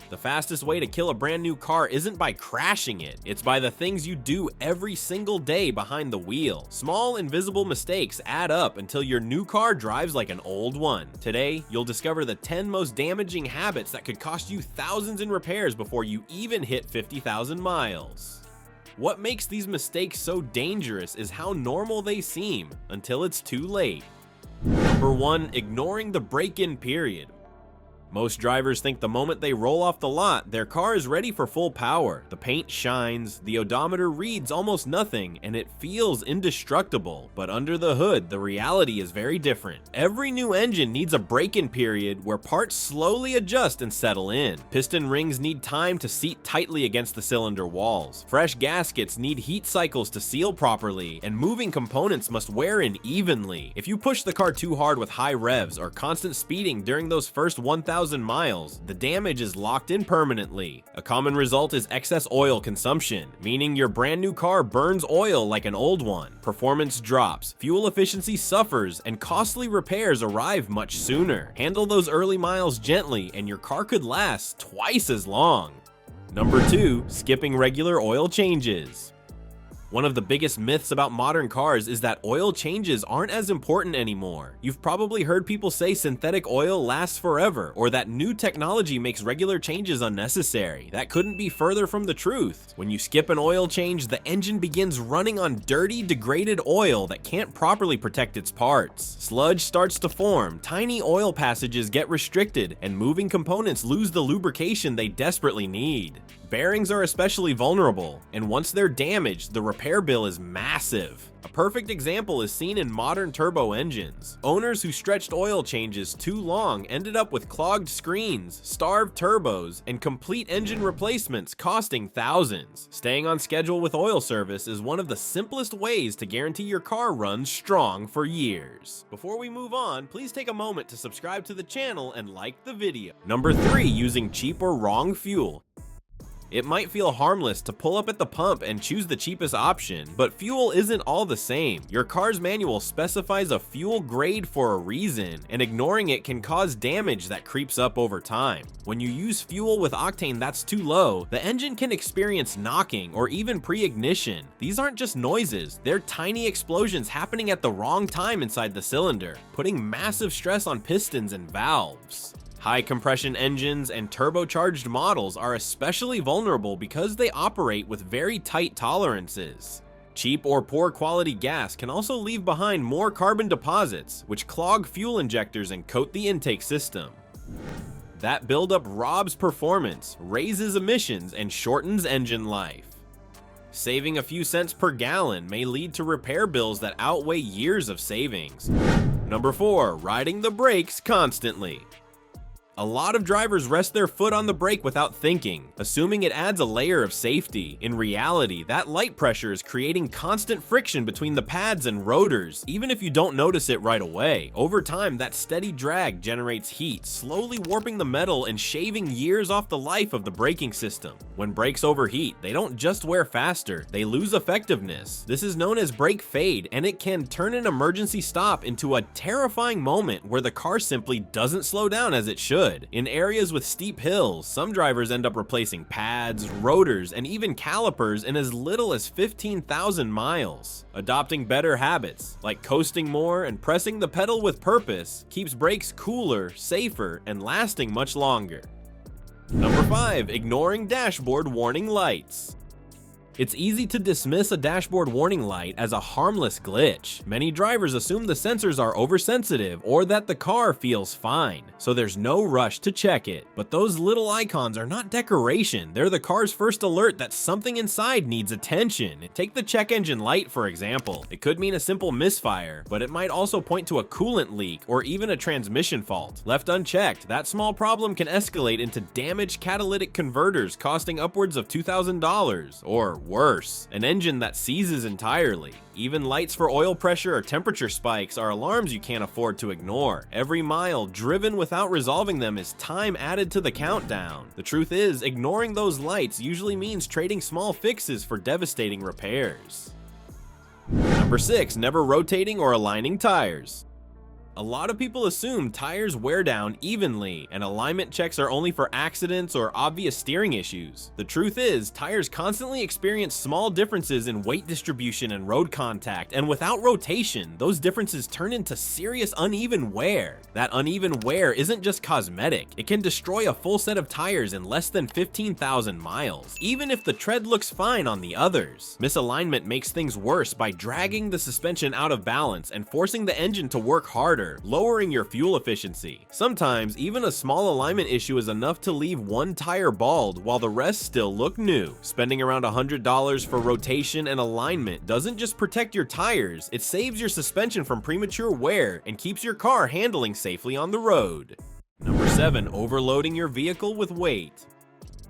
The fastest way to kill a brand new car isn't by crashing it, it's by the things you do every single day behind the wheel. Small, invisible mistakes add up until your new car drives like an old one. Today, you'll discover the 10 most damaging habits that could cost you thousands in repairs before you even hit 50,000 miles. What makes these mistakes so dangerous is how normal they seem until it's too late. Number 1. Ignoring the break-in period. Most drivers think the moment they roll off the lot, their car is ready for full power. The paint shines, the odometer reads almost nothing, and it feels indestructible. But under the hood, the reality is very different. Every new engine needs a break-in period where parts slowly adjust and settle in. Piston rings need time to seat tightly against the cylinder walls. Fresh gaskets need heat cycles to seal properly, and moving components must wear in evenly. If you push the car too hard with high revs or constant speeding during those first 1,000 miles, the damage is locked in permanently. A common result is excess oil consumption, meaning your brand new car burns oil like an old one. Performance drops, fuel efficiency suffers, and costly repairs arrive much sooner. Handle those early miles gently, and your car could last twice as long. Number 2. Skipping regular oil changes. One of the biggest myths about modern cars is that oil changes aren't as important anymore. You've probably heard people say synthetic oil lasts forever, or that new technology makes regular changes unnecessary. That couldn't be further from the truth. When you skip an oil change, the engine begins running on dirty, degraded oil that can't properly protect its parts. Sludge starts to form, tiny oil passages get restricted, and moving components lose the lubrication they desperately need. Bearings are especially vulnerable, and once they're damaged, the repair bill is massive. A perfect example is seen in modern turbo engines. Owners who stretched oil changes too long ended up with clogged screens, starved turbos, and complete engine replacements costing thousands. Staying on schedule with oil service is one of the simplest ways to guarantee your car runs strong for years. Before we move on, please take a moment to subscribe to the channel and like the video. Number 3. Using cheap or wrong fuel. It might feel harmless to pull up at the pump and choose the cheapest option, but fuel isn't all the same. Your car's manual specifies a fuel grade for a reason, and ignoring it can cause damage that creeps up over time. When you use fuel with octane that's too low, the engine can experience knocking or even pre-ignition. These aren't just noises, they're tiny explosions happening at the wrong time inside the cylinder, putting massive stress on pistons and valves. High compression engines and turbocharged models are especially vulnerable because they operate with very tight tolerances. Cheap or poor quality gas can also leave behind more carbon deposits, which clog fuel injectors and coat the intake system. That buildup robs performance, raises emissions, and shortens engine life. Saving a few cents per gallon may lead to repair bills that outweigh years of savings. Number 4. Riding the brakes constantly. A lot of drivers rest their foot on the brake without thinking, assuming it adds a layer of safety. In reality, that light pressure is creating constant friction between the pads and rotors, even if you don't notice it right away. Over time, that steady drag generates heat, slowly warping the metal and shaving years off the life of the braking system. When brakes overheat, they don't just wear faster, they lose effectiveness. This is known as brake fade, and it can turn an emergency stop into a terrifying moment where the car simply doesn't slow down as it should. In areas with steep hills, some drivers end up replacing pads, rotors, and even calipers in as little as 15,000 miles. Adopting better habits, like coasting more and pressing the pedal with purpose, keeps brakes cooler, safer, and lasting much longer. Number 5. Ignoring dashboard warning lights. It's easy to dismiss a dashboard warning light as a harmless glitch. Many drivers assume the sensors are oversensitive or that the car feels fine, so there's no rush to check it. But those little icons are not decoration, they're the car's first alert that something inside needs attention. Take the check engine light for example. It could mean a simple misfire, but it might also point to a coolant leak or even a transmission fault. Left unchecked, that small problem can escalate into damaged catalytic converters costing upwards of $2,000, or worse, an engine that seizes entirely. Even lights for oil pressure or temperature spikes are alarms you can't afford to ignore. Every mile driven without resolving them is time added to the countdown. The truth is, ignoring those lights usually means trading small fixes for devastating repairs. Number 6. Never rotating or aligning tires. A lot of people assume tires wear down evenly, and alignment checks are only for accidents or obvious steering issues. The truth is, tires constantly experience small differences in weight distribution and road contact, and without rotation, those differences turn into serious uneven wear. That uneven wear isn't just cosmetic, it can destroy a full set of tires in less than 15,000 miles, even if the tread looks fine on the others. Misalignment makes things worse by dragging the suspension out of balance and forcing the engine to work harder, lowering your fuel efficiency. Sometimes, even a small alignment issue is enough to leave one tire bald while the rest still look new. Spending around $100 for rotation and alignment doesn't just protect your tires, it saves your suspension from premature wear and keeps your car handling safely on the road. Number 7. Overloading your vehicle with weight.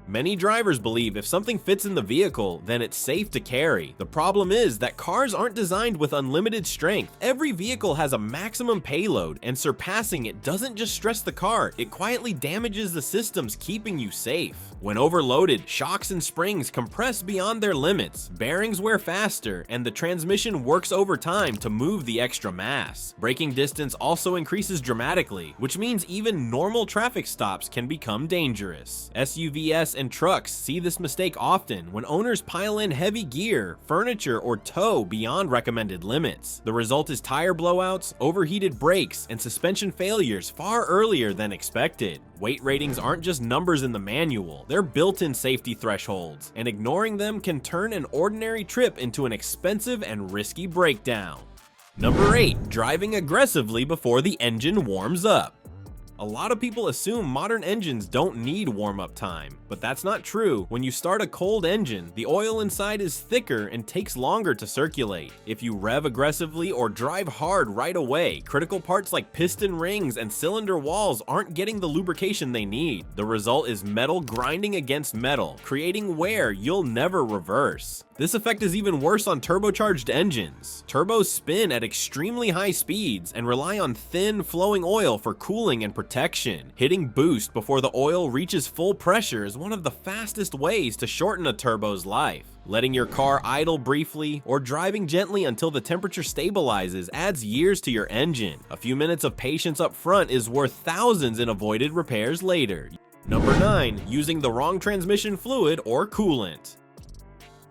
Many drivers believe if something fits in the vehicle, then it's safe to carry. The problem is that cars aren't designed with unlimited strength. Every vehicle has a maximum payload, and surpassing it doesn't just stress the car, it quietly damages the systems keeping you safe. When overloaded, shocks and springs compress beyond their limits, bearings wear faster, and the transmission works overtime to move the extra mass. Braking distance also increases dramatically, which means even normal traffic stops can become dangerous. SUVs and trucks see this mistake often when owners pile in heavy gear, furniture, or tow beyond recommended limits. The result is tire blowouts, overheated brakes, and suspension failures far earlier than expected. Weight ratings aren't just numbers in the manual, they're built-in safety thresholds, and ignoring them can turn an ordinary trip into an expensive and risky breakdown. Number 8. Driving aggressively before the engine warms up. A lot of people assume modern engines don't need warm-up time, but that's not true. When you start a cold engine, the oil inside is thicker and takes longer to circulate. If you rev aggressively or drive hard right away, critical parts like piston rings and cylinder walls aren't getting the lubrication they need. The result is metal grinding against metal, creating wear you'll never reverse. This effect is even worse on turbocharged engines. Turbos spin at extremely high speeds and rely on thin, flowing oil for cooling and protection. Hitting boost before the oil reaches full pressure is one of the fastest ways to shorten a turbo's life. Letting your car idle briefly or driving gently until the temperature stabilizes adds years to your engine. A few minutes of patience up front is worth thousands in avoided repairs later. Number 9. Using the wrong transmission fluid or coolant.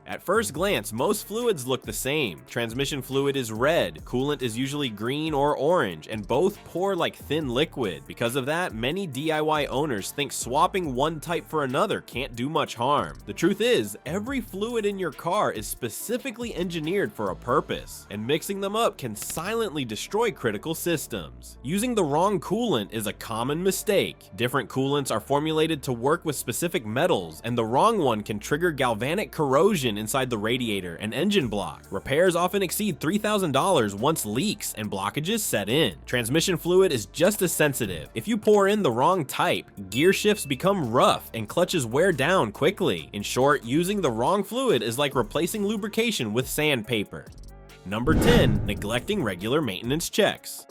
At first glance, most fluids look the same. Transmission fluid is red, coolant is usually green or orange, and both pour like thin liquid. Because of that, many DIY owners think swapping one type for another can't do much harm. The truth is, every fluid in your car is specifically engineered for a purpose, and mixing them up can silently destroy critical systems. Using the wrong coolant is a common mistake. Different coolants are formulated to work with specific metals, and the wrong one can trigger galvanic corrosion inside the radiator and engine block. Repairs often exceed $3,000 once leaks and blockages set in. Transmission fluid is just as sensitive. If you pour in the wrong type, gear shifts become rough and clutches wear down quickly. In short, using the wrong fluid is like replacing lubrication with sandpaper. Number 10. Neglecting regular maintenance checks.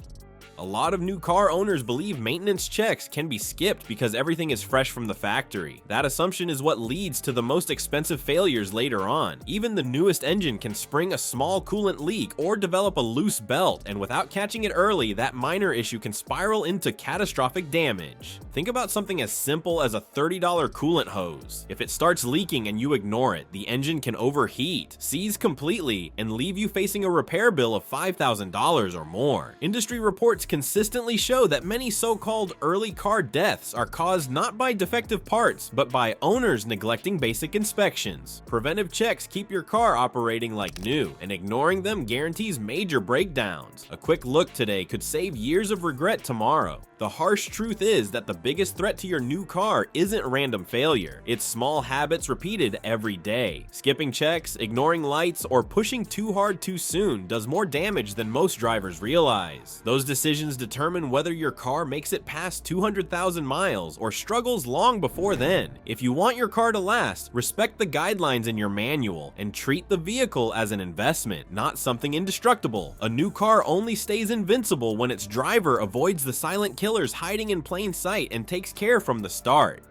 A lot of new car owners believe maintenance checks can be skipped because everything is fresh from the factory. That assumption is what leads to the most expensive failures later on. Even the newest engine can spring a small coolant leak or develop a loose belt, and without catching it early, that minor issue can spiral into catastrophic damage. Think about something as simple as a $30 coolant hose. If it starts leaking and you ignore it, the engine can overheat, seize completely, and leave you facing a repair bill of $5,000 or more. Industry reports consistently show that many so-called early car deaths are caused not by defective parts, but by owners neglecting basic inspections. Preventive checks keep your car operating like new, and ignoring them guarantees major breakdowns. A quick look today could save years of regret tomorrow. The harsh truth is that the biggest threat to your new car isn't random failure, it's small habits repeated every day. Skipping checks, ignoring lights, or pushing too hard too soon does more damage than most drivers realize. Those decisions determine whether your car makes it past 200,000 miles or struggles long before then. If you want your car to last, respect the guidelines in your manual and treat the vehicle as an investment, not something indestructible. A new car only stays invincible when its driver avoids the silent killers hiding in plain sight and takes care from the start.